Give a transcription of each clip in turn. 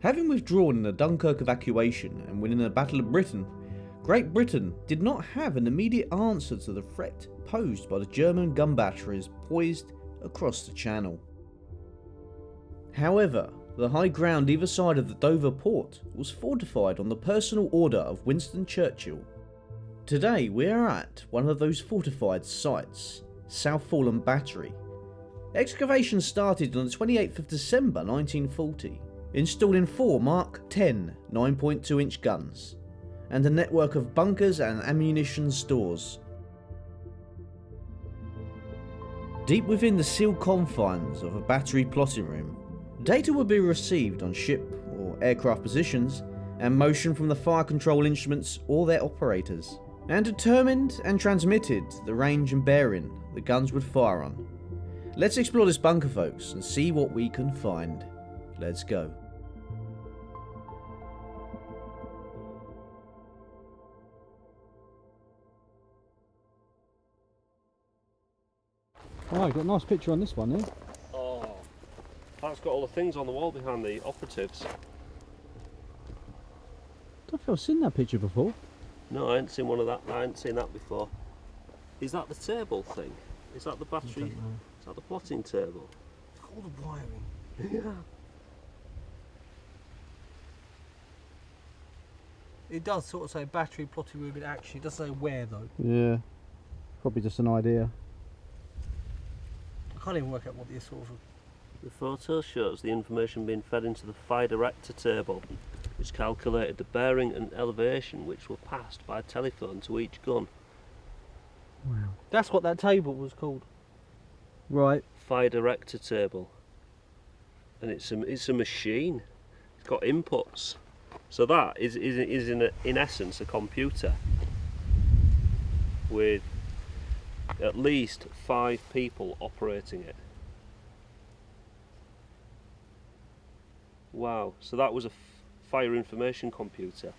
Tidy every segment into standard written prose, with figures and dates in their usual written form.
Having withdrawn in the Dunkirk evacuation and winning the Battle of Britain, Great Britain did not have an immediate answer to the threat posed by the German gun batteries poised across the Channel. However, the high ground either side of the Dover port was fortified on the personal order of Winston Churchill. Today we are at one of those fortified sites, Southforland Battery. Excavation started on the 28th of December 1940, installing 4 Mark 10 9.2 inch guns, and a network of bunkers and ammunition stores. Deep within the sealed confines of a battery plotting room, data will be received on ship or aircraft positions and motion from the fire control instruments or their operators, and determined and transmitted the range and bearing the guns would fire on. Let's explore this bunker, folks, and see what we can find. Let's go. Oh, you've got a nice picture on this one, eh? Oh, that's got all the things on the wall behind the operatives. I don't think I've seen that picture before. No, I ain't seen one of that. I ain't seen that before. Is that the table thing? Is that the battery? Is that the plotting table? It's got all the wiring. Yeah. It does sort of say battery plotting room in action. It doesn't say where though. Yeah, probably just an idea. I can't even work out what the sort of. The photo shows the information being fed into the fire director table, which calculated the bearing and elevation which were passed by telephone to each gun. Wow. That's what that table was called. Right. Fire director table, and it's a machine. It's got inputs, so that is in essence a computer with at least 5 people operating it. Wow, so that was a fire information computer,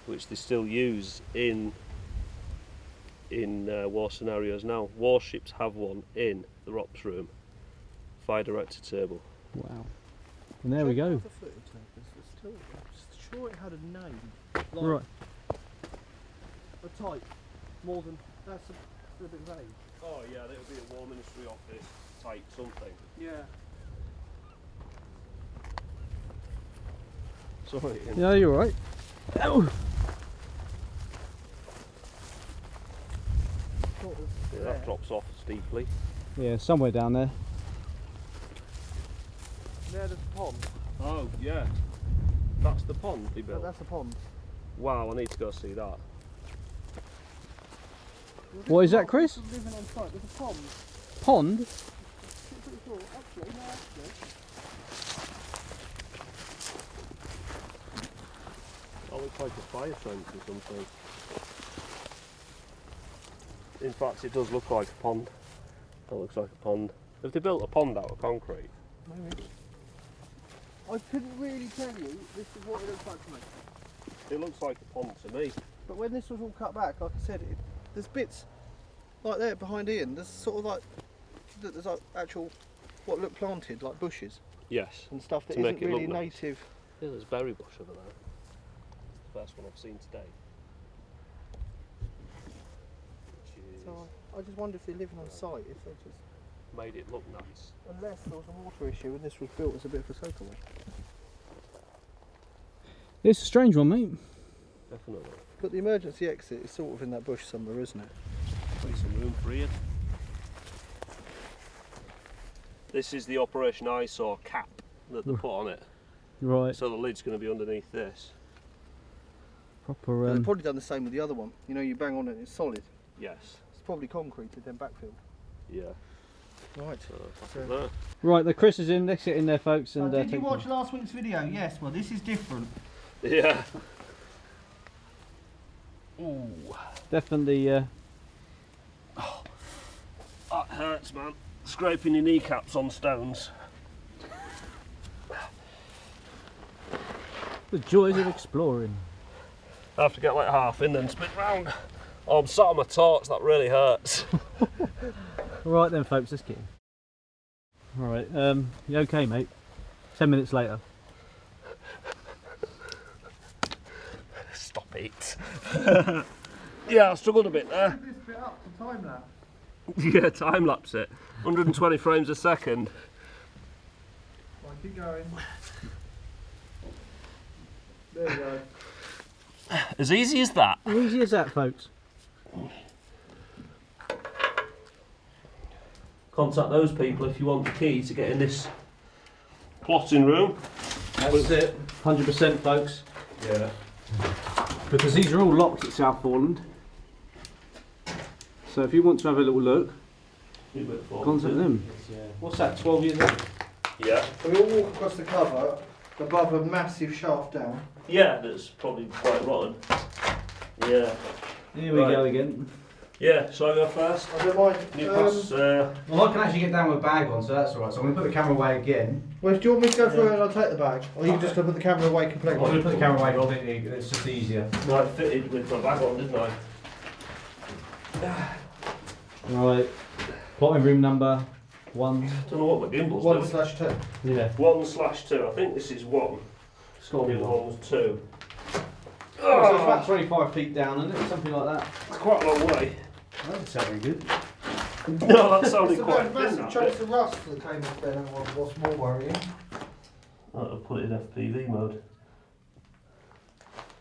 which they still use in war scenarios now. Warships have one in the ROPS room, fire director table. Wow. And there we go. The footage, I'm sure it had a name. Like Right. a type. More than that's a bit vague. Oh yeah, that would be a War Ministry office type something. Yeah. Sorry. Yeah, you're right. Oh. Sort of Yeah, there. that drops off steeply. Yeah, somewhere down there. There's the pond. Oh yeah, that's the pond they No, built. that's a pond. Wow, I need to go see that. What is that, Chris? Living on site. There's a pond. Pond? Pretty sure. Actually, no, actually. That looks like a fire trench or something. In fact, it does look like a pond. That looks like a pond. Have they built a pond out of concrete? Maybe. I couldn't really tell you. This is what it looks like to me. It looks like a pond to me. But when this was all cut back, like I said, there's bits like there behind Ian. There's sort of like there's like actual what look planted like bushes Yes. and stuff that To make isn't it look really nice. native. Yeah, there's berry bush over there. It's the first one I've seen today. Which So I just wonder if they're living on site. If they just made it look nice. unless there was a water issue and this was built as a bit of a soakaway. It's a strange one, mate. Definitely. But the emergency exit is sort of in that bush somewhere, isn't it? Plenty some room for Ian. This is the Operation Eyesore cap that they put on it. Right. So the lid's going to be underneath this. Proper. They've probably done the same with the other one. You know, you bang on it, it's solid. Yes. It's probably concreted then backfilled. Yeah. Right. So that's it there. Right, the Chris is in. Let's get in there, folks. And did you take watch last week's video? Yes. Well, this is different. Yeah. Ooh. definitely. That hurts, man. Scraping your kneecaps on stones. The joys of exploring. I have to get like half in then spin round. Oh, I'm sat on my torch, that really hurts. Right then, folks, let's get in. Alright, you okay, mate? 10 minutes later. stop it. Yeah, I struggled a bit there. This bit up to time lapse. Yeah, time lapse it. 120 frames a second. Right, keep going. There you go. As easy as that. How easy is that, folks? Contact those people if you want the key to get in this plotting room. That's it. 100%, folks. Yeah. Because these are all locked at Southforeland. So if you want to have a little look, contact them. What's that, 12 years old? Yeah. We all walk across the cover above a massive shaft down. Yeah, that's probably quite rotten. Yeah. Here we Right. go again. Yeah, shall I go first? I don't mind. Can you pass, Well, I can actually get down with a bag on, so that's alright. So I'm going to put the camera away again. Well, do you want me to go through it and I'll take the bag? Or you just going to put the camera away I'm completely? going to put the camera away completely, it's just easier. I fitted with my bag on, didn't I? Right. Plotting room number 1. Don't know what my gimbal's 1/2. Yeah. 1/2. I think this is 1. It's got to be The one. other one was 2. Oh, so it's about 25 feet down, isn't it? Something like that. It's quite a long way. That doesn't sound very good. No, that sounded It's a quite massive thin. chunks of rust that came off there. What's more worrying? I'll put it in FPV mode.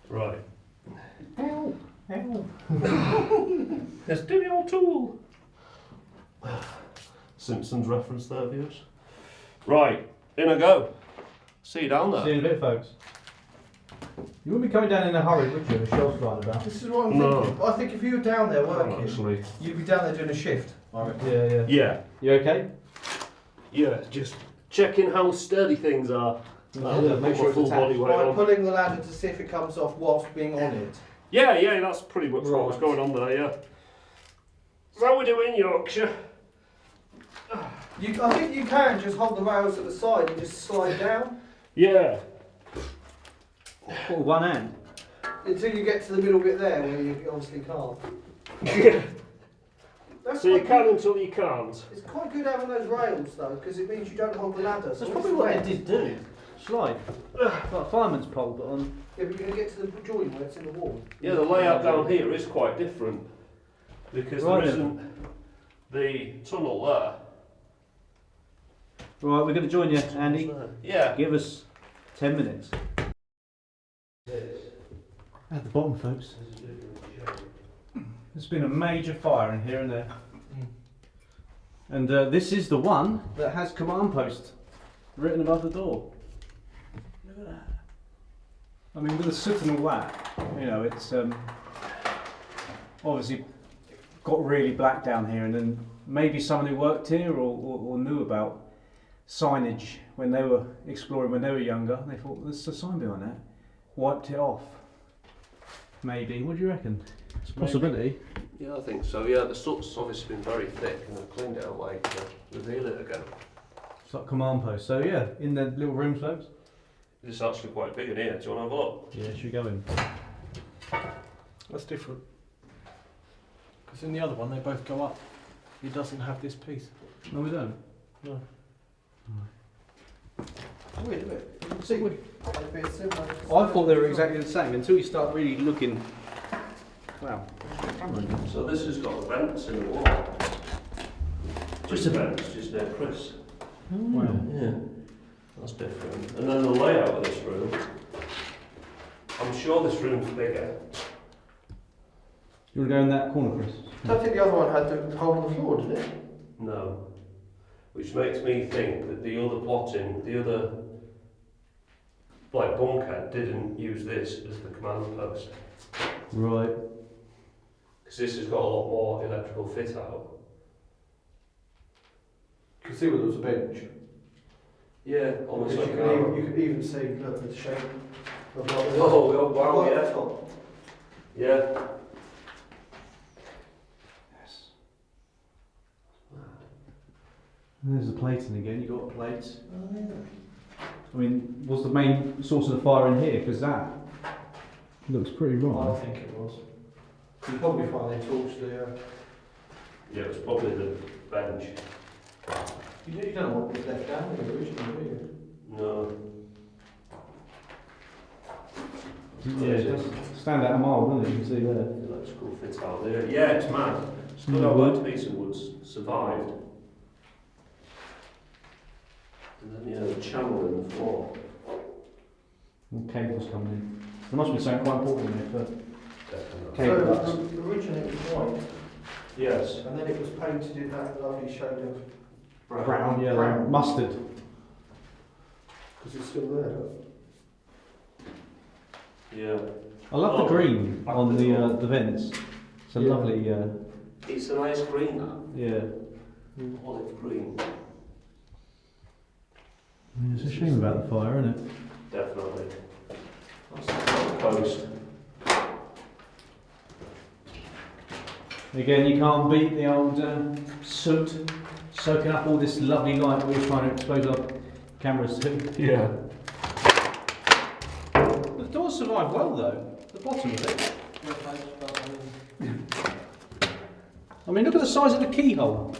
Right. Help! Let's do your tool. Simpsons reference there, viewers. Right, in I go. See you down See you there. in a bit, folks. You wouldn't be coming down in a hurry, would you? The shell's flying about. This is what I'm No. thinking. I think if you were down there working, Actually. you'd be down there doing a shift. Yeah. Yeah, You okay? yeah, just checking how sturdy things are. Yeah, make sure it's full body attached. weight By on. pulling the ladder to see if it comes off whilst being on it. Yeah, that's pretty much what was Right. going on there, yeah. So how we doing, Yorkshire? I think you can just hold the rails at the side and just slide down Yeah. With one hand. until you get to the middle bit there where you obviously can't. Yeah. That's So you quite can good. until you can't. It's quite good having those rails though, because it means you don't hold the ladder. So That's when probably it's what wet- they did do. Slide. Like a fireman's pole, but on. Yeah, but you're going to get to the joint where it's in the wall. Yeah, the layout down here is quite different because Right there then. isn't the tunnel there. Right, we're going to join you, Andy. Yeah. Give us 10 minutes. At the bottom, folks. There's been a major fire in here and there. And this is the one that has command post written above the door. Look at that. I mean, with the soot and all that, you know, it's obviously got really black down here, and then maybe someone who worked here or knew about signage when they were exploring when they were younger, they thought, there's a sign behind that. Wiped it off. Maybe. What do you reckon? It's a possibility. Yeah, I think so. Yeah, the soot's obviously been very thick and I've cleaned it away to reveal it again. It's like command post. So yeah, in the little rooms, folks. It's actually quite big in here. Do you want to have a look? Yeah, should we go in? That's different. Because in the other one, they both go up. It doesn't have this piece. No, we don't. No. Weird, isn't it? You can see it'd be similar. I thought they were exactly the same until you start really looking. Wow. So this has got vents in the wall. Just vents, just near Chris. Wow. Yeah, that's different. And then the layout of this room. I'm sure this room's bigger. You want to go in that corner, Chris? I don't think the other one had the hole on the floor, did it? No. Which makes me think that the other plotting, the other like bunker didn't use this as the command post. Right. Because this has got a lot more electrical fit out. You can see where there was a bench. Yeah, almost You like could even see, look, the shape of like the Oh, wow, right at yeah. the top. Yeah. Yes. There's the plating again. You got plates. Oh, yeah. I mean, was the main source of the fire in here? Because that looks pretty I wrong. think it was. You probably find they torched the. Yeah, it was probably the bench. You don't know what was left down there originally, do you? No. Yeah, it does stand out a mile, doesn't it? You can see there. Electrical fit out there. Yeah, it's mad. It's good Mm, how wood. that piece of wood's survived. And then, yeah, the channel in the floor. And cables coming in. There must be something quite important in there Definitely. Cable ducts. So originally it was white, Yes. and then it was painted in that lovely shade of, for brown, yeah, Brown. mustard. because it's still there. Look. Yeah. I love the Oh, green back on to the the vents. It's a Yeah. lovely, It's a nice green, that. yeah. Olive green. It's a shame about the fire, isn't it? Definitely. That's the post. Again, you can't beat the old soot soaking up all this lovely light that we're trying to expose our cameras to. Yeah. The doors survived well though, the bottom of it. I mean, look at the size of the keyhole.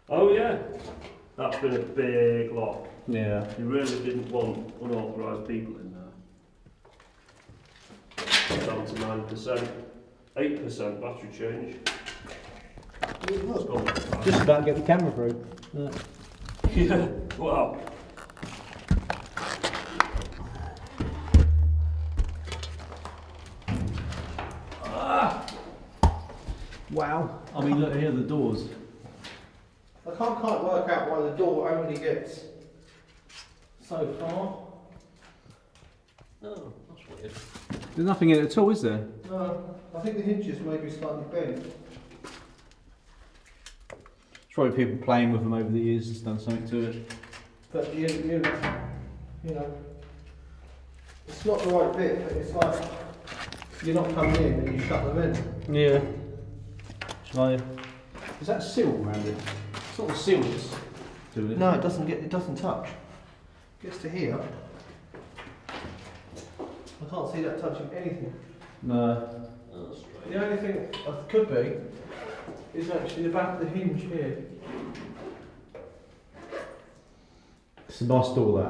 Oh, yeah. That's been a big lock. Yeah. You really didn't want unauthorised people in there. Down to 9%. 8% battery change. It's gone that fast. Just about to get the camera through. Yeah. Yeah, wow. Wow. I mean, look here, the doors. I can't quite work out why the door only gets so far. No, that's weird. There's nothing in it at all, is there? No, I think the hinges may be slightly bent. It's probably people playing with them over the years has done something to it. But you know, it's not the right bit, but it's like you're not coming in and you shut them in. Yeah. Is that sealed around it? It's not the seals doing it. No, it doesn't touch. Gets to here. I can't see that touching anything. No. That's strange. The only thing that could be is actually the back of the hinge here. It's a nice door,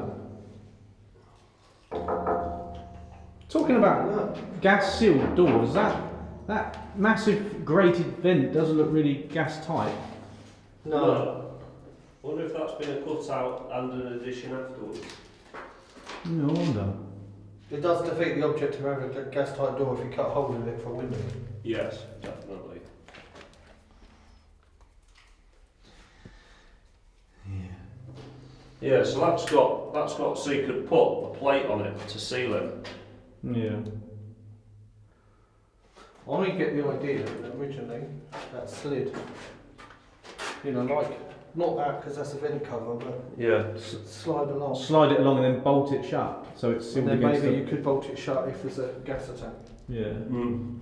that. Talking about No. gas sealed doors, that massive grated vent doesn't look really gas tight. No. Wonder if that's been a cut out and an addition afterwards. No wonder. It does defeat the object of having a gas tight door if you cut a hole in it for a window. Yes, definitely. Yeah, so that's got so you could put a plate on it to seal it. Yeah. I only get the idea that originally that slid, you know, like, not that because that's a vent cover, but Yeah. slide along. Slide it along and then bolt it shut so it's And sealed then against maybe the... you could bolt it shut if there's a gas attack. Yeah. Mm.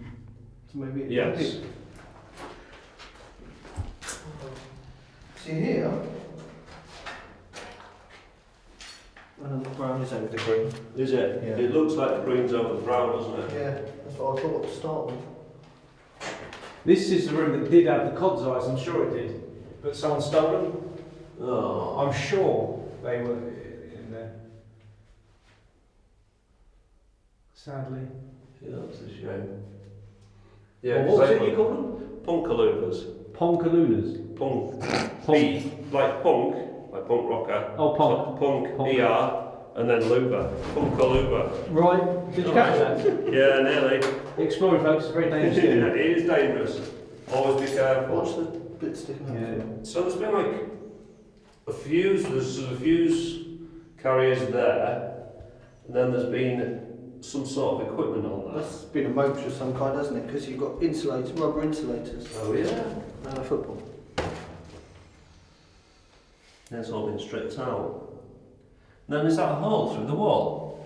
So maybe it Yes. did. See here? The brown is over the green. Is it? Yeah. It looks like the green's over the brown, doesn't it? Yeah, that's what I thought to start with. This is the room that did have the cod's eyes, I'm sure it did. But someone stole them. Oh. I'm sure they were in there. Sadly. Yeah, that's a shame. Yeah, Well, what was they it you were called them? Punkaloovers. Ponkalunas. Punk. Punk. Like punk rocker. Oh, punk. So punk, Punk. ER, and then Luba. Punkaluva. Right. Did you catch that? Yeah, nearly. Exploring, folks, is very dangerous. Yeah, it is dangerous. Always be careful. Watch the bit sticking out. Yeah. So there's been like a fuse, there's a fuse carriers there, and then there's been some sort of equipment on that. That's been a motor of some kind, hasn't it? Because you've got insulators, rubber insulators, Oh yeah. and a football. It's all been stripped out. And then is that a hole through the wall?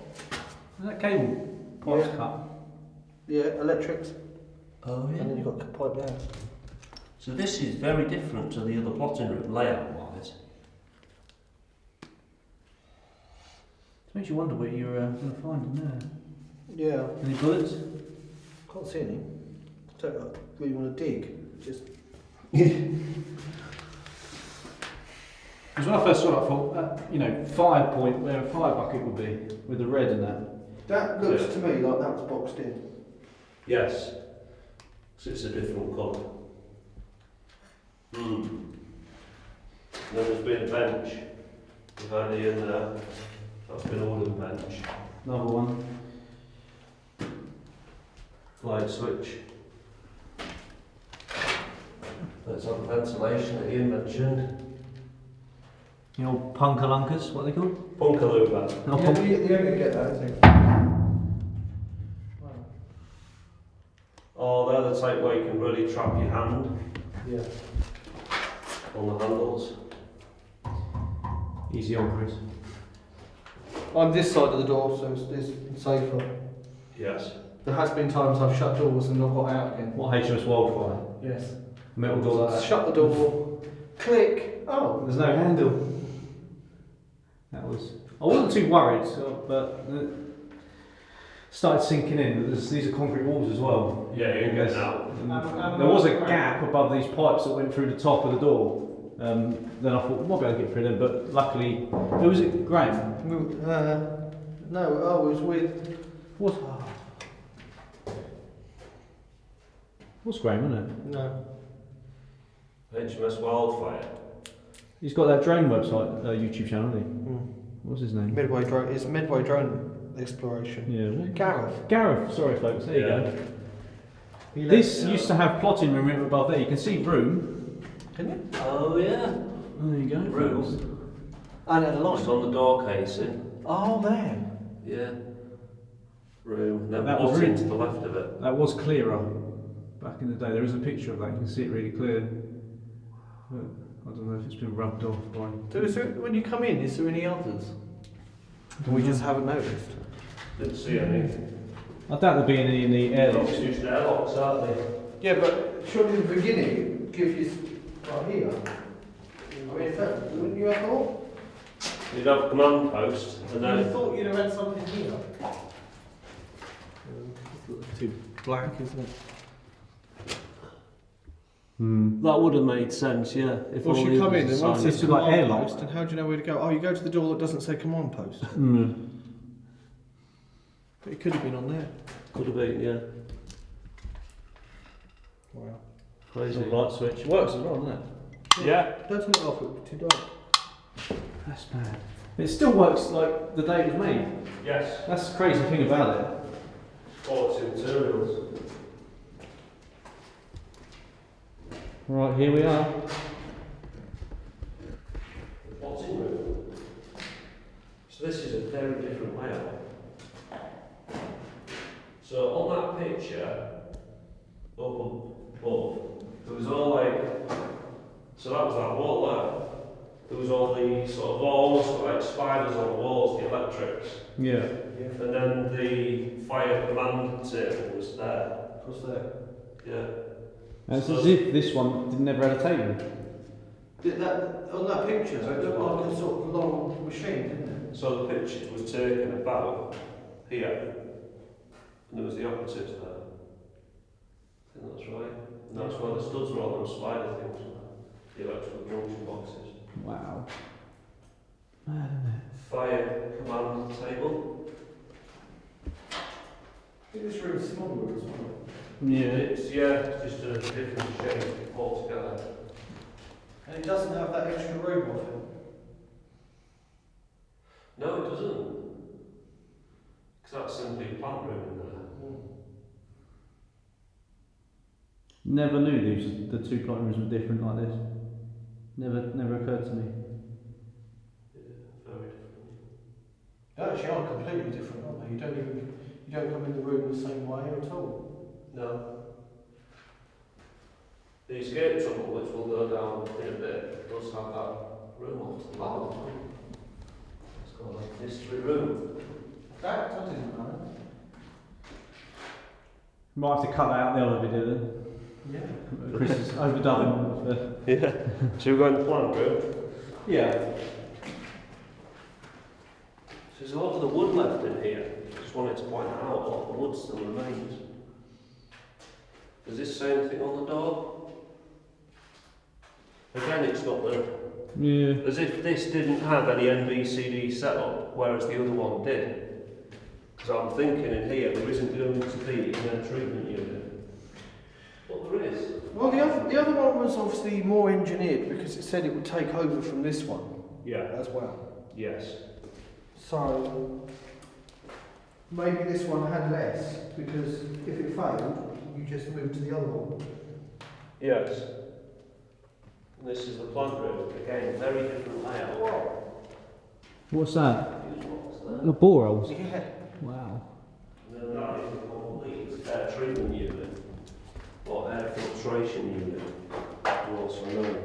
Is that cable pipe's Yeah. cut? Yeah, electrics, Oh and then you've got the pipe there. So this is very different to the other plotting room layout wise. It makes you wonder what you're going to find in there. Yeah, Any bullets? can't see any. Don't really want to dig. Just Because when I first saw it, I thought, fire point where a fire bucket would be, with the red and that. That looks to me like that was boxed in. Yes. So it's a different colour. Then there's been a bench behind the in there. That's been a wooden bench. Another one. Light switch. Let's have the ventilation that Ian mentioned. You know, punkalunkers, what are they called? Punkalooper. Oh, Yeah, you only get that, isn't it? Oh, they're the type where you can really trap your hand Yeah. on the handles. Easy on Chris. I'm this side of the door, so it's safer. Yes. There has been times I've shut doors and not got out again. What, HMS Wildfire? Yes. Metal door like that. Shut the door, click. Oh, There's no handle. That was. I wasn't too worried, but it started sinking in. These are concrete walls as well. Yeah, you can get out. And there was a gap above these pipes that went through the top of the door. Then I thought, might be able to get through them, but luckily, who was it? Graham. no. Oh, it was with. What? What's Graham, isn't it? No. HMS Wildfire. He's got that drone website, YouTube channel, hasn't he? What's his name? Midway drone. It's Midway Drone Exploration. Yeah. Gareth. Gareth. Sorry, folks. There you Yeah. go. He This Yeah. used to have plotting room right above there. You can see room. Can you? Oh yeah. There you go. Room. And at the Just on the door casing. Oh, there. Yeah. Room. And then That was plotting really- to the left of it. That was clearer back in the day. There is a picture of that. You can see it really clear. But I don't know if it's been rubbed off by. So is there, when you come in, is there any others? We just haven't noticed. Didn't see any. I doubt there'll be any in the airlocks. It's just airlocks, aren't they? Yeah, but surely in the beginning it gives you right here. I mean, wouldn't you have thought? You'd have a command post, and I then thought you'd have had something here. Too black, isn't it? that would have made sense, yeah. If Once all you the come in, others and once signed it's It's like command airlock. post, and how do you know where to go? Oh, you go to the door that doesn't say command post. But it could have been on there. Could have been, yeah. Wow. Crazy. Light switch. It works as well, doesn't it? Yeah. Don't turn it off, it'll be too dark. That's bad. It still works like the day it was made. Yes. That's the crazy thing about it. Sports materials. Right, here we are. What's in room? So this is a very different layout. So on that picture, up above, there was all like, so that was that wall there. There was all the sort of walls, like spiders on the walls, the electrics. Yeah. And then the fire command table was there. What's there? Yeah. And it's as if this one never had a table. Did that, on that picture, it looked like a sort of long machine, didn't it? So the picture was taken about here, and there was the opposite there. I think that's right. And that's where the studs were, all those spider things, the electrical junction boxes. Wow. Mad, isn't it? Fire command table. I think this room's smaller as well. Yeah. It's, yeah, it's just a different shape altogether. And it doesn't have that extra room off it. No, it doesn't. Because that's simply a plant room in there. Never knew these the two plant rooms were different like this. Never occurred to me. Very different. They actually are completely different, aren't they? You don't come in the room the same way at all. No. The escape tunnel, which we'll go down in a bit, does have that room off to the left. It's called a history room. That didn't know. Might have to cut that out the other video then. Yeah. Chris has overdone it. Yeah. Should we go in the plant room? Yeah. So there's a lot of the wood left in here. Just wanted to point out a lot of the wood still remains. Does this say anything on the door? Again, it's got the... Yeah. As if this didn't have any NVCD setup, whereas the other one did. Because I'm thinking in here there isn't going to be an air treatment unit. But there is. Well, the other one was obviously more engineered because it said it would take over from this one Yeah. as well. Yes. So maybe this one had less because if it failed, you just moved to the other one. Yes. And this is the plant room. Again, very different layout. What's that? Use what's there. The boreholes. Yeah. Wow. And then that is a complete air treatment unit. Or air filtration unit. You also know.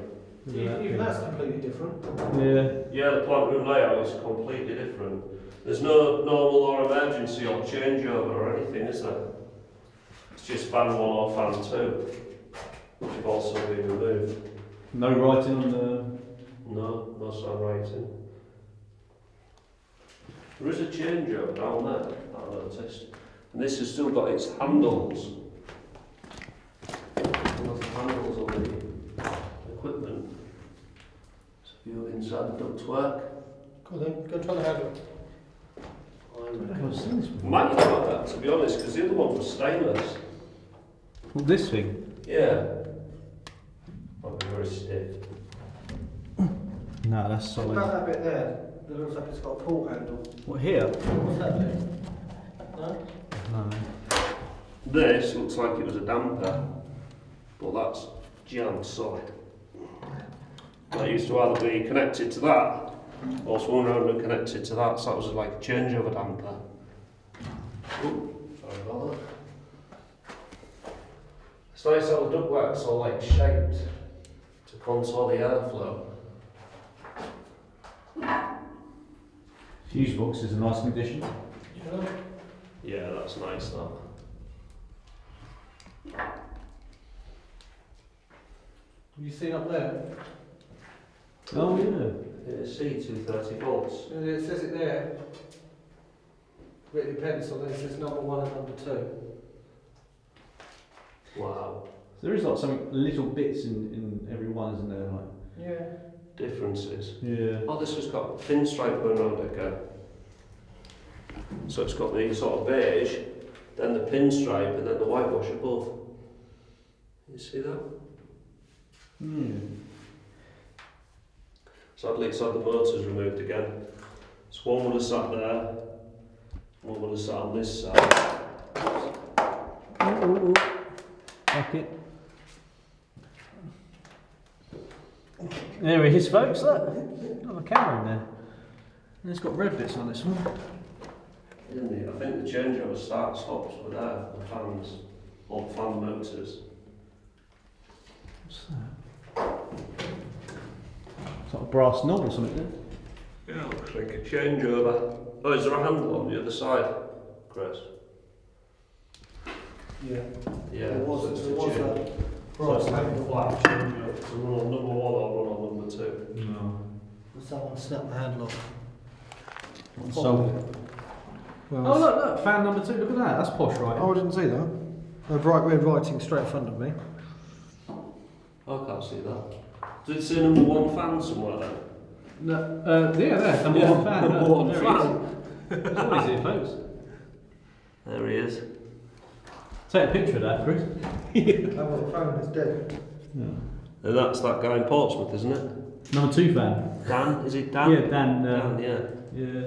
Even that's completely different. Yeah. Yeah, the plant room layout is completely different. There's no normal or emergency or changeover or anything, is there? It's just fan 1 or fan 2, which have also been removed. No writing on the. No sign writing. There is a changeover down there, that I noticed. And this has still got its handles. And those handles on the equipment. So if you're inside the ductwork, Cool then, go try the handle. I've seen this one. might have got that, to be honest, because the other one was stainless. Well, this thing. Yeah. Might be very stiff. No, that's What solid. about that bit there? That looks like it's got a pull handle. What here? What's that thing? No? No. This looks like it was a damper, but that's jammed solid. That used to either be connected to that, or swung around and connected to that, so that was like a changeover damper. Ooh, sorry about that. It's nice how the ductwork's all like shaped to contour the airflow. Fuse box is a nice condition. Yeah. Yeah, that's nice that. You seen up there? Oh yeah. It's C230 volts. It says it there. Written in pencil, then it says number 1 and number 2. Wow. So there is like some little bits in every one, isn't there? Like. Yeah. Differences. Yeah. Oh, this has got a pinstripe going around it again. So it's got the sort of beige, then the pinstripe, and then the whitewash above. You see that? Yeah. Sadly, it's had the motors removed again. So one would have sat there, one would have sat on this side. Oh. Back it. There it is, folks. Look. Got a camera in there. And it's got red bits on this one. Isn't it? I think the changeover start stops with there, the fans, or the fan motors. What's that? It's like a brass knob or something there. Yeah, looks like a changeover. Oh, is there a handle on the other side, Chris? Yeah. Yeah, There was, so it's there the was change- a So brass it's like a handle. flat changeover to run on number 1 or run on number 2. No. Someone snapped the handle off. So. Well, Oh look, fan number 2. Look at that. That's posh, right? Oh, I didn't see that. A bright red writing straight in front of me. I can't see that. Does it say number 1 fan somewhere then? No. Yeah, there. Number Yeah, 1 fan. number 1 There fan. That's what is it, folks? There he is. Take a picture of that, Chris. Oh, the phone is dead. Yeah. And that's that guy in Portsmouth, isn't it? Number 2 fan. Dan? Is it Dan? Yeah, Dan. Dan, yeah. Yeah.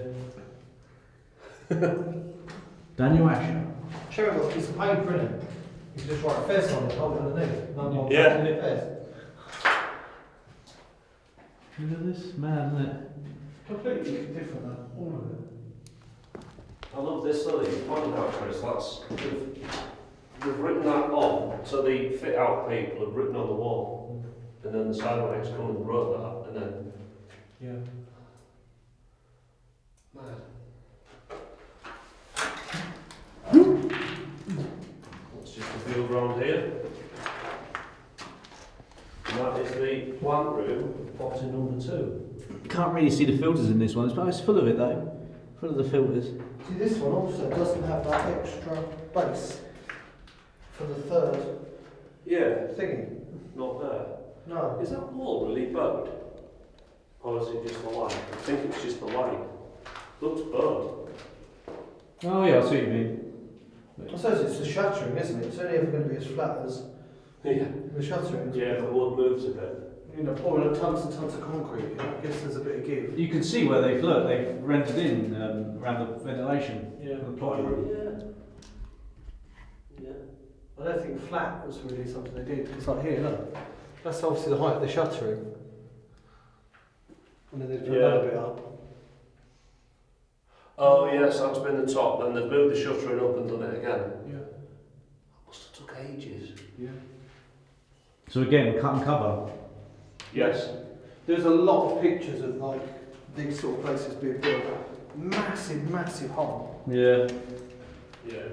Daniel Asher. Sure, I've got a piece of paper in it. You can just write Fez on it, hold it underneath. No more Yeah. Fez. Look at this man, isn't it? Completely different, all of it. I love this though that you pointed out, Chris. They've written that on, so the fit out people have written on the wall. And then the sideways come and wrote that, and then. Yeah. Mad. That's just the view around here. And that is the plant room, potting number 2. Can't really see the filters in this one, but it's full of it though. Full of the filters. See, this one also doesn't have that extra base for the third Yeah, thingy. not there. No. Is that wall really bowed? Or is it just the light? I think it's just the light. Looks bowed. Oh yeah, I see what you mean. I suppose it's the shuttering, isn't it? It's only ever going to be as flat as Yeah. the shuttering. Yeah, if the wood moves a bit. You know, pouring up tons and tons of concrete, you know, I guess there's a bit of give. You can see where they've looked. They've rendered in around the ventilation. Yeah. The plywood. Yeah. I don't think flat was really something they did, because like here, look, that's obviously the height of the shuttering. And then they put Yeah. another bit up. Oh yes, that's been the top. Then they've moved the shuttering up and done it again. Yeah. Must have took ages. Yeah. So again, cut and cover. Yes. There's a lot of pictures of like these sort of places being built. Massive, massive hole. Yeah. Yeah.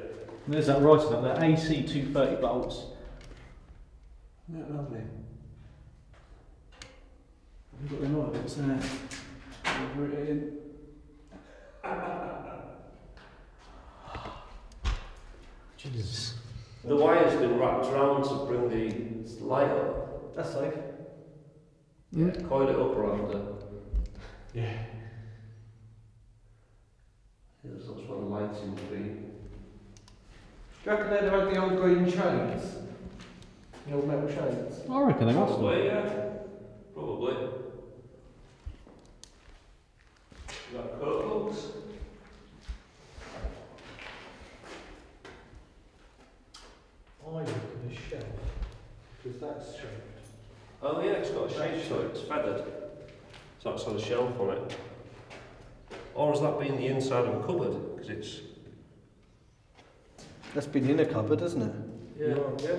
There's that writing up there. AC 230 volts. Yeah, lovely. We've got them right bits there. Put it in. Jesus. The wire's been wrapped around to bring the light up. That's safe. Yeah. Coil it up around it. Yeah. That's where the lighting would be. Do you reckon they'd have had the old green chains? The old metal chains? I reckon they must have. Probably, yeah. Probably. You got coat hooks? I reckon a shelf. Because that's shaped. Oh yeah, it's got a shape to it. It's feathered. So it's on a shelf on it. Or has that been the inside of a cupboard? Because it's... That's been in a cupboard, hasn't it? Yeah. Yeah.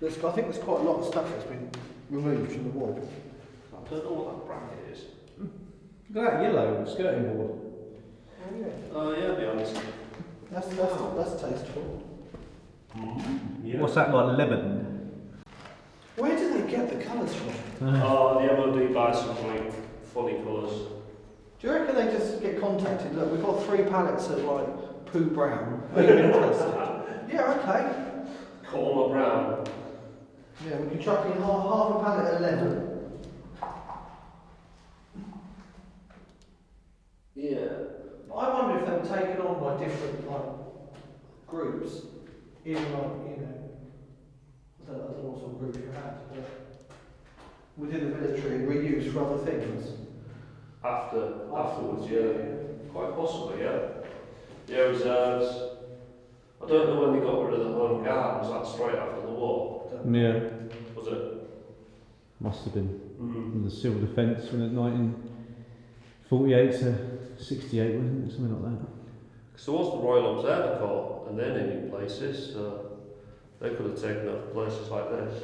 I think there's quite a lot of stuff that's been removed from the wall. I don't know what that bracket is. Look at that yellow skirting board. Oh yeah. Oh yeah, to be honest. That's tasteful. Yeah. What's that like, Lebanon? Where do they get the colours from? Oh, the MOD buys some like funny colours. Do you reckon they just get contacted? Look, we've got 3 pallets of like poo brown. Are you interested? Yeah, okay. Call them brown. Yeah, we can chuck in half a pallet of lemon. Yeah. I wonder if they were taken on by different like groups in like, you know, I don't know what sort of group you had, but within the military and reused for other things. Afterwards, yeah. Quite possibly, yeah. Yeah, reserves. I don't know when they got rid of the Home Guard. Was that straight after the war? Yeah. Was it? Must have been. Mm. In the civil defence when it 1948 to 68, wasn't it? Something like that. Because there was the Royal Observer Corps, and they're naming places, so they could have taken over places like this.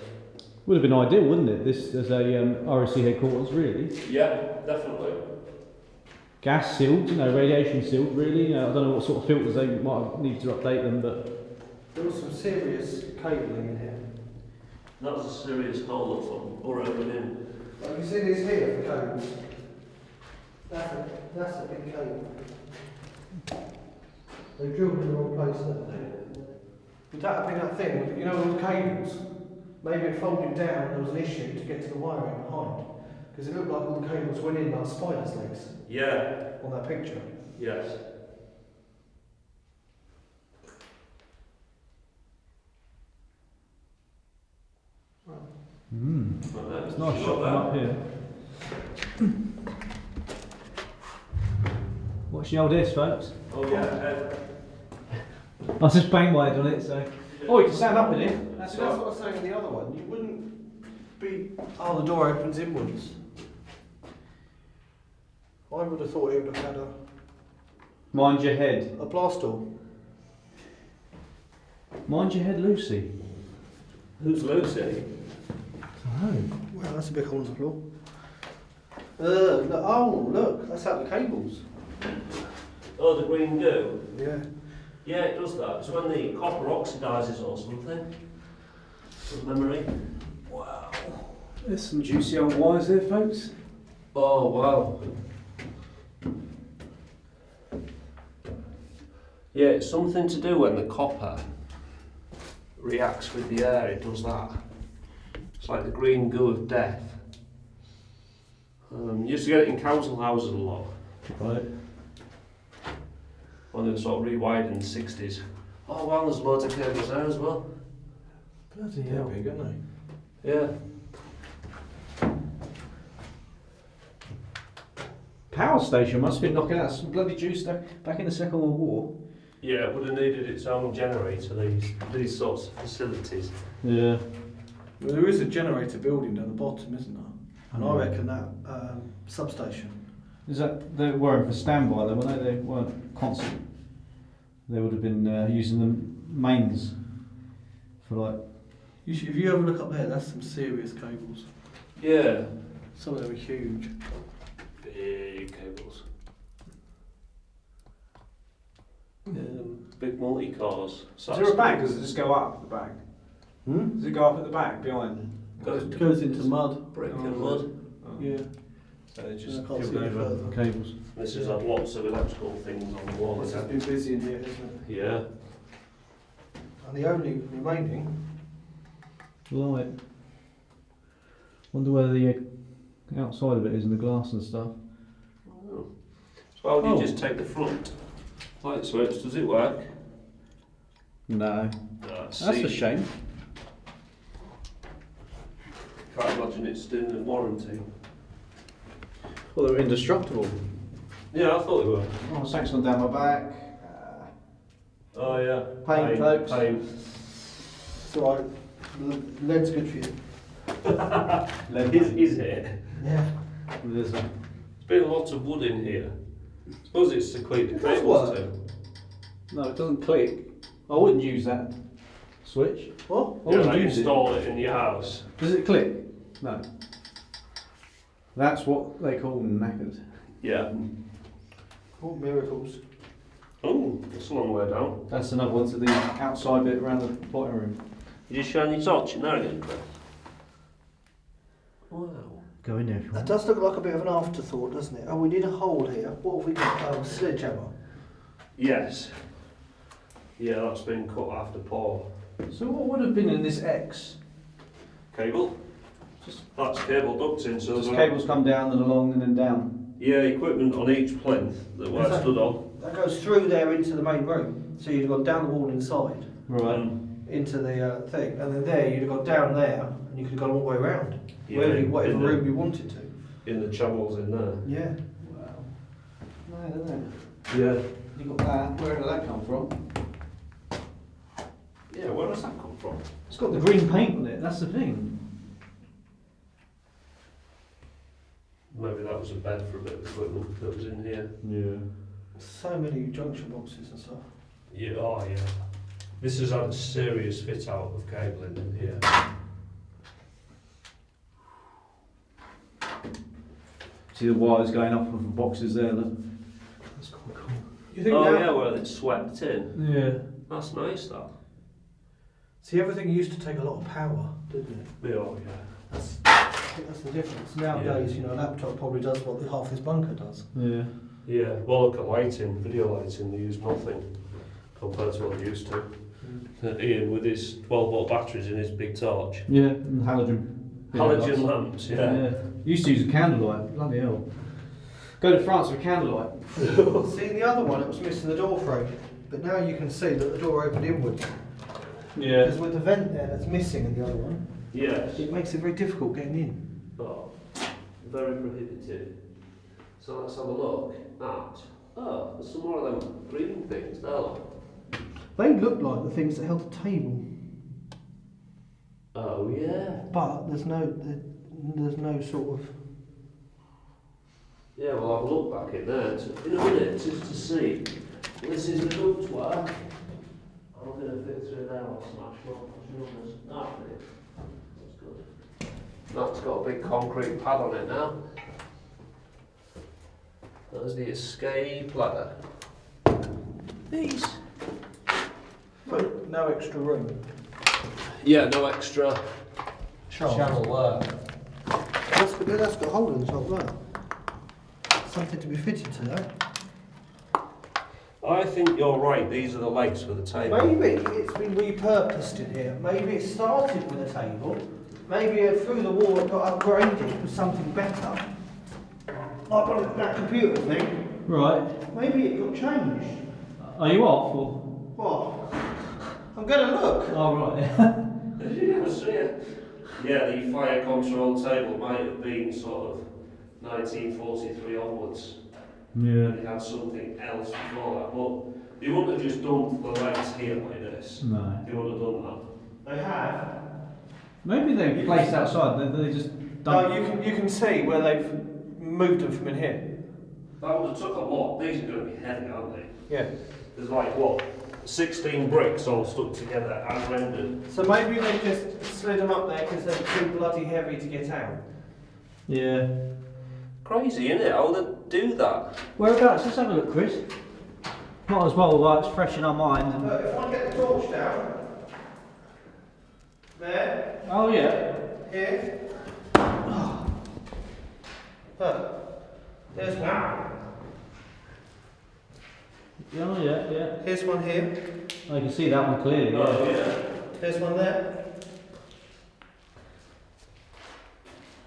Would have been ideal, wouldn't it? This as a RSC headquarters, really. Yeah, definitely. Gas sealed, radiation sealed, really. I don't know what sort of filters they might have needed to update them, but There was some serious cabling in here. That was a serious hole that's already in. Like you see these here for cables. That's a big cable. They drilled in the wrong place there. Would that have been that thing? You know, all the cables. Maybe it folded down. There was an issue to get to the wiring behind, because it looked like all the cables went in like spiders' legs Yeah, on that picture. yes. it's nice shot from up here. Watch the old ears, folks. Oh yeah, I just banged my head on it, so. Oh, you can stand up with it. That's what I was saying in the other one. You wouldn't be. Oh, the door opens inwards. I would have thought it would have had Mind your head. a blast door. Mind your head, Lucy. Who's Lucy? Oh. Wow, that's a big hole in the floor. Look, oh, look, that's out the cables. Oh, the green goo? Yeah. Yeah, it does that. It's when the copper oxidises or something. From memory. Wow. There's some juicy old wires there, folks. Oh, wow. Yeah, it's something to do when the copper reacts with the air, it does that. It's like the green goo of death. Used to get it in council houses a lot. Right. when they were sort of rewired in the 60s. Oh wow, there's loads of cables there as well. Bloody hell, big, aren't Yeah. Power station must have been knocking out some bloody juice back in the Second World War. Yeah, it would have needed its own generator, these sorts of facilities. Yeah. Well, there is a generator building down the bottom, isn't there? And I reckon that substation. Is that they weren't for standby then, weren't they? They weren't constant. They would have been using the mains for like. If you have a look up there, that's some serious cables. Yeah. Some of them are huge. Big cables. Big multi-cores. Is there a bag? Does it just go up the back? Does it go up at the back behind? It goes into mud. Brick and mud. Oh. Yeah. So they just I can't see peeled any over. further. Cables. This has had lots of electrical things on the wall. This has been busy in here, hasn't it? Yeah. And the only remaining. Light. Wonder where the outside of it is and the glass and stuff. Oh. So how do you Oh. just take the front light switch? Does it work? No. That's That's a shame. Can't imagine it's still in warranty. Well, they're indestructible. Yeah, I thought they were. Oh, Saxon down my back. Oh yeah. Paint, folks. Paint. It's alright. The lead's good for you. Is it? Yeah. There's a. There's been a lot of wood in here. I suppose it's to click the It does cables work. to. No, it doesn't click. I wouldn't use that switch. What? I Yeah, wouldn't like use it. install it in your house. Does it click? No. That's what they call knackered. Yeah. What miracles. Oh, that's a long way down. That's another one to the outside bit around the bottom room. You just shine your torch in there again, Chris. Wow. Go in there if you That want. does look like a bit of an afterthought, doesn't it? Oh, we need a hole here. What have we got? Oh, a sledgehammer. Yes. Yeah, that's been cut after Paul. So what would have been in this X? Cable? Just- That's cable ducting, so Just there's cables come down and along and then down. yeah, equipment on each plinth that we're Exactly. stood on. That goes through there into the main room. So you'd have gone down the wall inside into the thing, and then there you'd have gone down there, and you could have gone all the way around. Yeah, Whatever in the- room you wanted to. In the channels in there. Yeah. Wow. Mad, isn't it? Yeah. You got that. Where did that come from? Yeah, where does that come from? It's got the green paint on it. That's the thing. Maybe that was a bed for a bit of equipment that was in here. Yeah. So many junction boxes and stuff. Yeah, oh yeah. This has had a serious fit out of cabling in here. See the wires going up of the boxes there. Look. That's quite cool. You think Oh now? yeah, where it's swept in. Yeah. That's nice, that. See, everything used to take a lot of power, didn't it? Yeah, oh yeah. I think that's the difference. Nowadays, you know, a laptop probably does what half this bunker does. Yeah. Yeah, well look at lighting, video lighting, they use nothing compared to what they used to. Ian with his 12 volt batteries in his big torch. Yeah. And halogen. Halogen lamps, yeah. Used to use a candlelight. Bloody hell. Go to France with candlelight. See, the other one, it was missing the door frame. But now you can see that the door opened inwards. Yeah. Because with the vent there that's missing in the other one, Yes. it makes it very difficult getting in. Oh, very prohibitive. So let's have a look at. Oh, there's some more of them green things there. Look. They look like the things that held the table, Oh yeah. but there's no sort of. Yeah, we'll have a look back in there in a minute just to see. This is the ductwork. I'm going to fit through there or smash up. No, that's good. That's got a big concrete pad on it now. There's the escape ladder. These. But no extra room. Yeah, no extra Shaft. channel there. That's got a hole in the top there. Something to be fitted to that. I think you're right, these are the legs for the table. Maybe it's been repurposed in here. Maybe it started with a table. Maybe through the war it got upgraded with something better. Like one of that computer thing. Right. Maybe it got changed. Are you off? Or? What? I'm going to look. Oh, right. Did you never see it? Yeah, the fire control table might have been sort of 1943 onwards. Yeah. They had something else before that, but they wouldn't have just dumped the legs here like this. No. They wouldn't have done that. They have. Maybe they placed outside. They just No, you can see where they've moved them from in here. That would have took a lot. These are going to be heavy, aren't they? Yeah. There's like, what, 16 bricks all stuck together and rendered. So maybe they just slid them up there because they're too bloody heavy to get out. Yeah. Crazy, isn't it? How would they do that? Whereabouts? Let's have a look, Chris. Might as well, like, it's fresh in our mind. And... If I get the torch down, there, Oh, yeah. here. There's one. Oh, yeah, yeah. Here's one here. I can see that one clearly. Oh, Yeah. yeah. There's one there.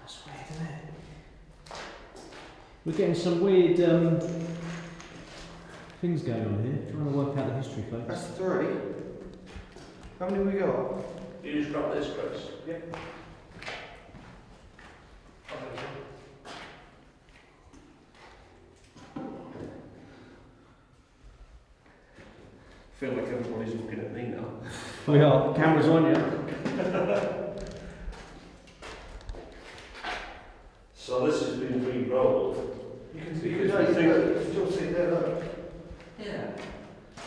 That's weird, isn't it? We're getting some weird things going on here. Trying to work out the history, folks. That's 3. How many we got? You just grab this, Chris. Yep. I feel like everybody's looking at me now. Oh, yeah, camera's on you. So this has been re-rolled. You can see, Because you we can think- still see there, look. Yeah.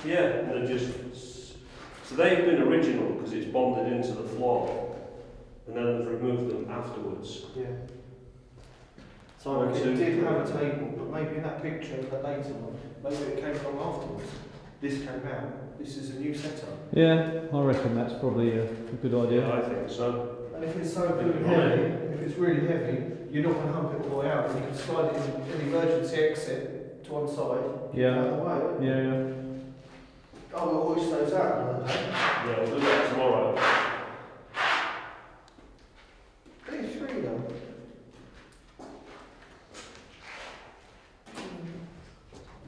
Yeah, and they're just... So they've been original because it's bonded into the floor. And then they've removed them afterwards. Yeah. So it did have a table, but maybe in that picture, that later one, maybe it came from afterwards. This came out. This is a new setup. Yeah, I reckon that's probably a good Yeah, idea. I think so. And if it's so big and heavy, if it's really heavy, you're not going to hump it all the way out. You can slide it in an emergency exit to one side. Yeah. Out of the way. Yeah, yeah. Oh, we'll hoist those out another day. Yeah, we'll do that tomorrow. These 3 though.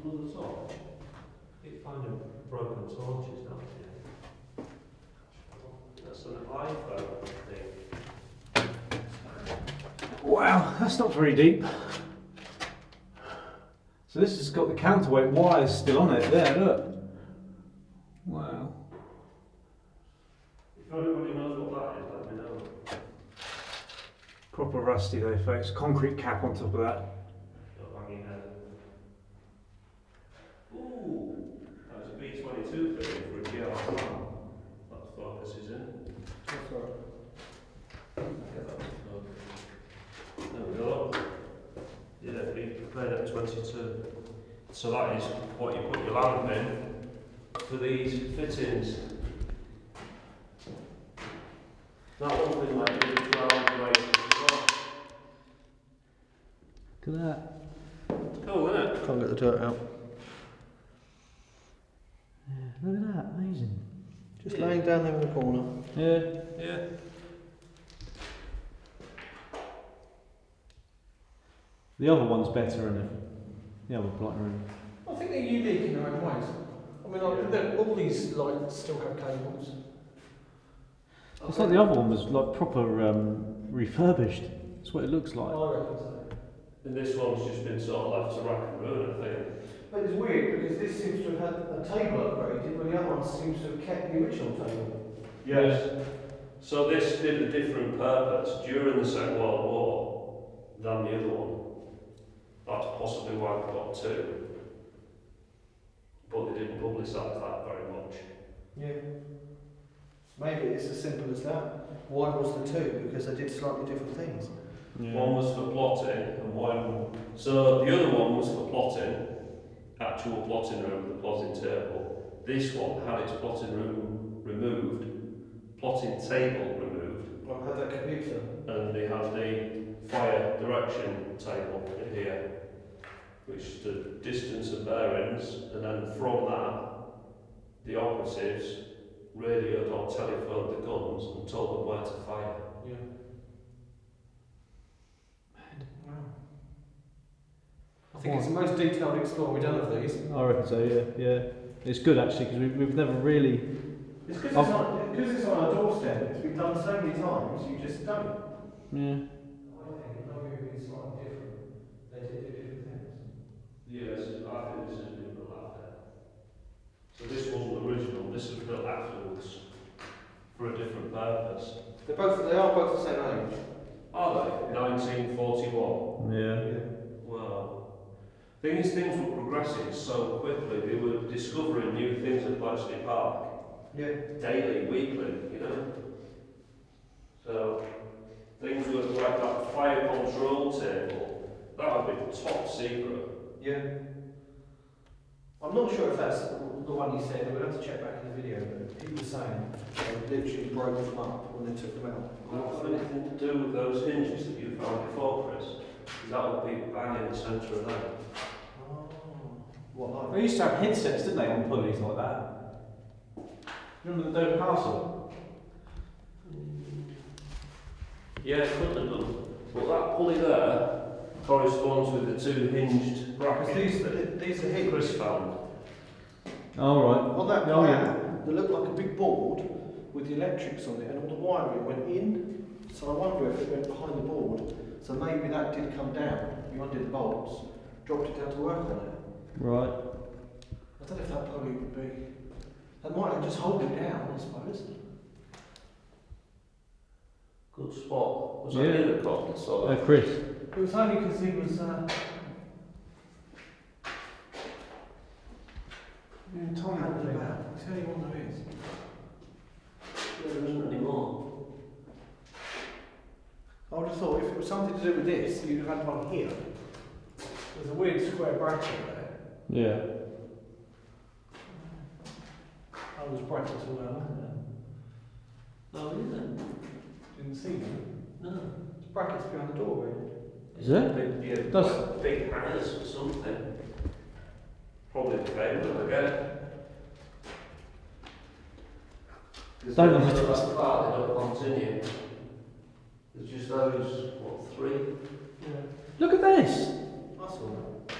Look at the top. Keep finding broken torches down here. That's an iPhone thing. Wow, that's not very deep. So this has got the counterweight wires still on it. There, look. Wow. If anybody knows what that is, let me know. Proper rusty though, folks. Concrete cap on top of that. Got hanging head. Ooh, that's a B22 fitting for a GR1. That focuses in. That's right. Get that to focus. There we go. Yeah, B 22. So that is what you put your lamp in for these fittings. That one thing might be 12 durations as well. Look at that. Cool, isn't it? Can't get the dirt out. Yeah, look at that. Amazing. Just Yeah. laying down there in the corner. Yeah. Yeah. The other one's better, isn't it? The other blighter room. I think they're unique in their own ways. I mean, like, Yeah. all these lights still have cables. It's like the other one was like proper refurbished. That's what it looks like. I reckon so. And this one's just been sort of left to rack and ruin, I think. But it's weird because this seems to have had a table upgraded, when the other one seems to have kept the original table. Yes. So this did a different purpose during the Second World War than the other one. That's possibly why we've got 2. But they didn't publicise that very much. Yeah. Maybe it's as simple as that. Why was the 2? Because they did slightly different things. One was for plotting and one... So the other one was for plotting, actual plotting room with the plotting table. This one had its plotting room removed, plotting table removed, I've had that computer. and they have the fire direction table in here, which is the distance and bearings, and then from that, the operatives radioed or telephoned the guns and told them where to fire. Yeah. Wow. I think it's the most detailed explore we've done of these. I reckon so. Yeah. Yeah. It's good actually because we've never really. It's because it's on our doorstep. It's been done so many times. You just don't. Yeah. Yes, I think this has been built after. So this wasn't original, this was built afterwards for a different purpose. They are both the same age. Are they? 1941. Yeah. Wow. Thing is, things were progressing so quickly, they were discovering new things at Bletchley Park. Yeah. Daily, weekly, you know. So, things were like that fire control table, that would be top secret. Yeah. I'm not sure if that's the one you said. We'll have to check back in the video. But he was saying they literally broke them up when they took them out. Not anything to do with those hinges that you found before, Chris. Is that what people bang in the centre of them? Oh. What They used to have headsets, didn't they, on pulleys like that? Remember the Dover Castle? Yeah, it could have done. But that pulley there corresponds with the two hinged brackets that These are hinged. Chris found. Oh right. On that Oh, yeah. plan, they looked like a big board with the electrics on it, and all the wiring went in. So I wonder if it went behind the board. So maybe that did come down. You undid the bolts, dropped it down to work on it. Right. I don't know if that pulley would be. That might just hold it down, I suppose. Good spot. Was that Yeah. you that caught the sort of? Chris. It was only because he was. Tom handling about. It's the only one there is. There isn't any more. I would have thought if it was something to do with this, you'd have had one here. There's a weird square bracket there. Yeah. I was brackets all around there. Oh, is it? Didn't see them. No. There's brackets behind the door, really. Is it? Big, yeah, Does- quite big hangers or something. Probably the cable again. Don't know. That part, they don't continue. There's just those, what, 3? Yeah. Look at this I saw that.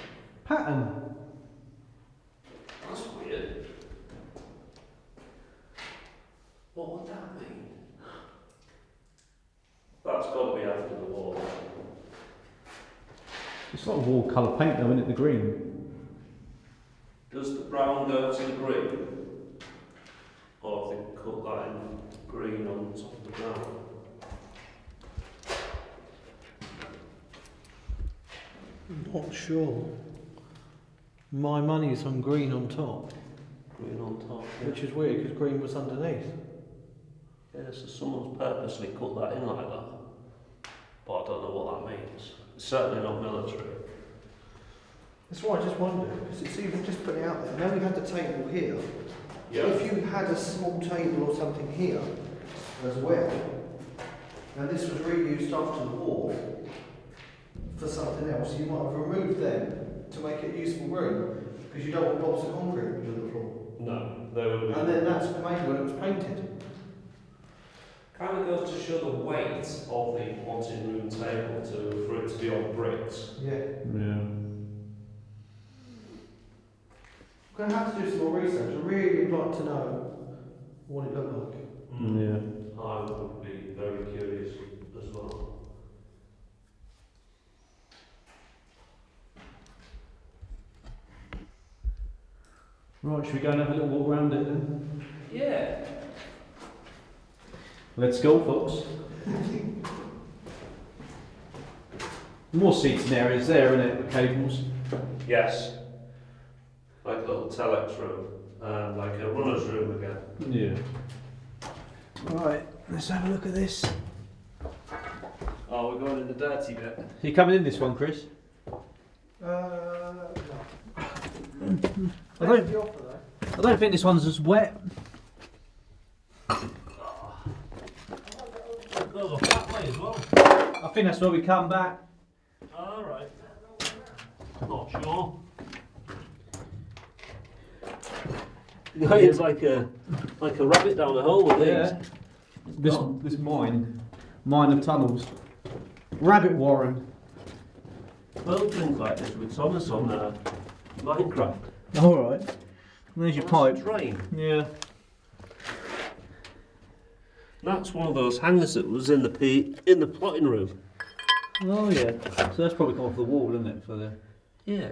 pattern. That's weird. What would that mean? That's got to be after the war. It's like wall colour paint though, isn't it? The green. Does the brown go to the green? Or have they cut that in green on top of the brown? Not sure. My money's on green on top, Green on top. which is weird because green was underneath. Yeah, so someone's purposely cut that in like that. But I don't know what that means. It's certainly not military. That's why I just wondered, because it's even just put it out there. Now we had the table here. If you had a small table or something here as well, and this was reused after the war for something else, you might have removed them to make it useful room, because you don't want blobs of concrete under the floor. No, they would be. And then that's made when it was painted. Kind of goes to show the weight of the plotting room table for it to be on bricks. Yeah. Yeah. We're going to have to do some more research. I really would like to know what it looked like. Yeah. I would be very curious as well. Right, should we go and have a little walk around it then? Yeah. Let's go, folks. More seating areas there, isn't it? The cables. Yes. Like a little telex room, like a runner's room again. Yeah. Right, let's have a look at this. Oh, we're going in the dirty bit. You coming in this one, Chris? No. I don't think this one's as wet. Those are flat way as well. I think that's where we come back. Alright. Not sure. It's like a rabbit down a hole with these. Yeah. This mine of tunnels. Rabbit warren. Well, things like this with Thomas on Minecraft. All right. There's your That's pipe. the drain. Yeah. That's one of those hangers that was in the plotting room. Oh yeah. So that's probably come off the wall, isn't it? For the. Yeah.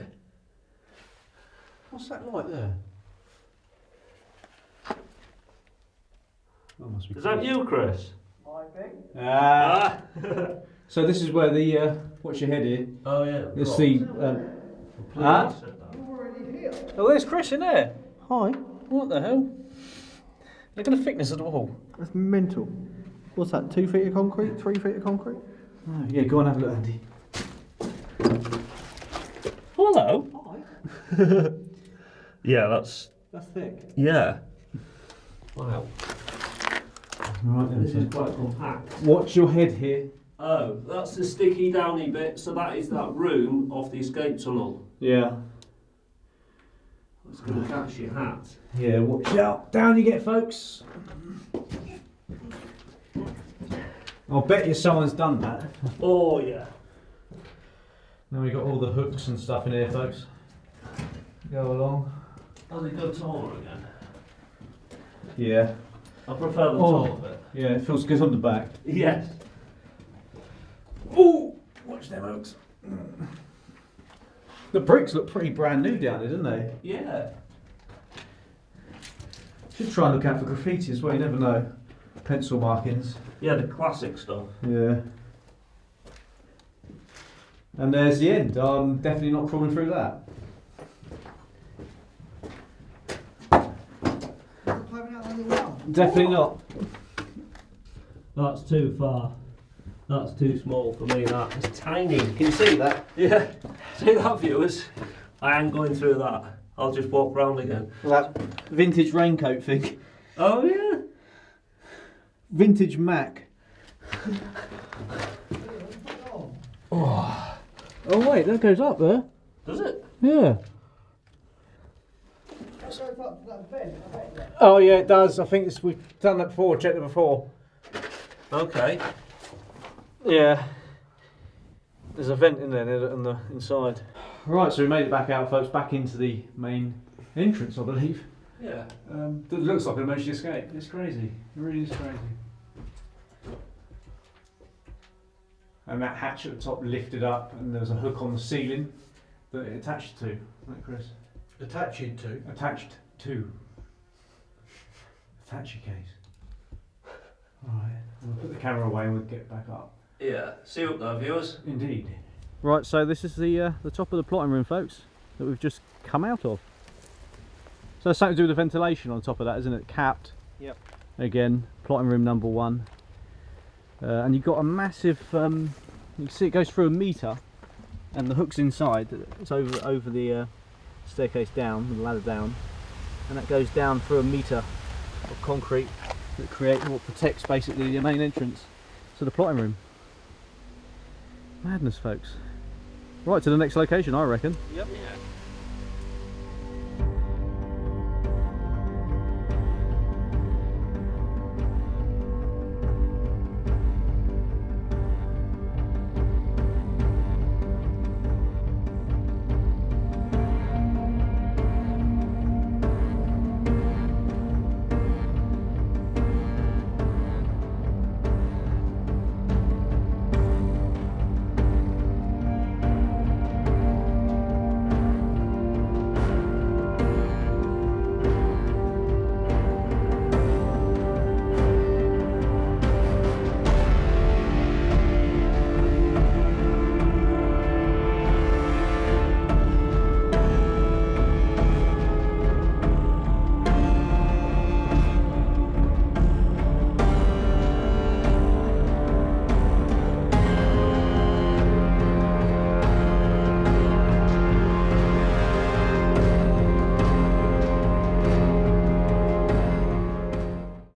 What's that light there? Oh, must be Is that you, Chris? Ah. So this is where the what's your head here? Oh yeah. This the. Ah. Oh, there's Chris in there. Hi. What the hell? Look at the thickness of the wall. That's mental. What's that? 2 feet of concrete? 3 feet of concrete? Oh, yeah, go on, have a look, Andy. Hello. Yeah, that's thick. yeah. Wow. Right then. This is quite compact. What's your head here? Oh, that's the sticky downy bit. So that is that room off the escape tunnel. Yeah. It's going to catch your hat. Yeah, watch out. Down you get, folks. I'll bet you someone's done that. Oh yeah. Now we've got all the hooks and stuff in here, folks. Go along. Oh, they go taller again. Yeah. I prefer the Oh. taller bit. Yeah, it feels good on the back. Yes. Oh, watch them hooks. The bricks look pretty brand new down there, don't they? Yeah. Should try and look out for graffiti as well, you never know. Pencil markings. Yeah, the classic stuff. Yeah. And there's the end. I'm definitely not crawling through that. Definitely not. That's too far. That's too small for me. That is tiny. Can you see that? Yeah. See that, viewers? I ain't going through that. I'll just walk round again. That vintage raincoat thing. Oh yeah. Vintage Mac. Oh wait, that goes up there. Does it? Yeah. Oh yeah, it does. I think we've done that before. Checked it before. Okay. Yeah. There's a vent in there on the inside. Right, so we made it back out, folks. Back into the main entrance, I believe. Yeah. It looks like an emergency escape. It's crazy. It really is crazy. And that hatch at the top lifted up, and there was a hook on the ceiling that it attached to. Right, Chris? Attached to. Attached to. Attache case. Alright, we'll put the camera away and we'll get back up. Yeah. See you up there, viewers. Indeed. Right, so this is the top of the plotting room, folks, that we've just come out of. So it's something to do with the ventilation on top of that, isn't it? Capped. Yep. Again, plotting room number 1. And you've got a massive, you can see it goes through a metre, and the hook's inside. It's over the staircase down, the ladder down, and that goes down through a metre of concrete that what protects basically the main entrance to the plotting room. Madness, folks. Right, to the next location, I reckon. Yep.